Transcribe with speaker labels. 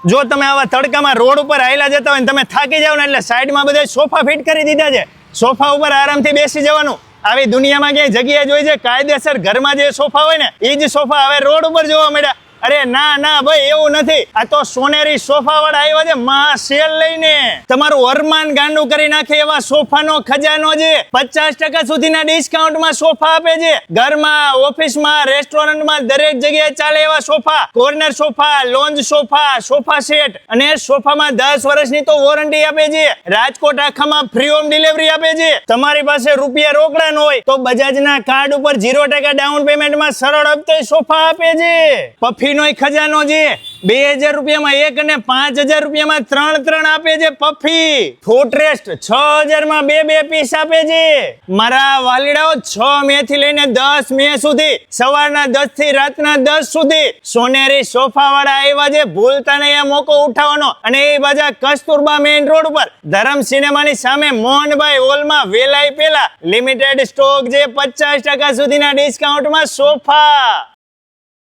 Speaker 1: જો તમે આવા તડકામાં રોડ ઉપર આયલા જતા હોય ને તમે થાકી જાવ ને એટલે સાઈડમાં બધા સોફા ફિટ કરી દીધા છે. સોફા ઉપર આરામથી બેસી જવાનું. આવી દુનિયામાં ક્યાંય જગ્યા જોઈ છે કાયદેસર ઘરમાં જે સોફા હોય ને એ જ સોફા હવે રોડ ઉપર જોવા મળ્યા. અરે ના ના ભાઈ એવું નથી. આ તો સોનેરી સોફા વાળા આવ્યા છે મહા સેલ લઈને. તમારું અરમાન ગાંડું કરી નાખે એવા સોફાનો ખજાનો છે. 50% સુધીના ડિસ્કાઉન્ટમાં સોફા આપે છે. ઘરમાં, ઓફિસમાં, રેસ્ટોરન્ટમાં દરેક જગ્યાએ ચાલે એવા sofa. Corner sofa, lounge sofa, sofa set અને સોફામાં 10 વર્ષની તો વોરંટી આપે છે. રાજકોટ આખામાં ફ્રી હોમ ડિલિવરી આપે છે. તમારી પાસે રૂપિયા રોકડા ન હોય તો બજાજના કાર્ડ ઉપર 0% ડાઉન પેમેન્ટમાં સરળ હપ્તે સોફા આપે છે. પફીનો ખજાનો છે. 2000 રૂપિયામાં એક અને 5000 રૂપિયામાં ત્રણ આપે છે પફી. ફૂટરેસ્ટ 6000 માં બે પીસ આપે છે. મારા વાલીડાઓ 6 મે થી લઈને 10 મે સુધી સવારના 10 થી રાતના 10 સુધી સોનેરી સોફા વાળા આવ્યા છે. ભૂલતા નહીં આ મોકો ઉઠાવવાનો. અને એ બાજા કસ્તુરબા મેઇન રોડ ઉપર ધરમ સિનેમાની સામે મોહનભાઈ હોલમાં વેલાઈ પેલા લિમિટેડ સ્ટોક છે. 50% સુધીના ડિસ્કાઉન્ટમાં સોફા.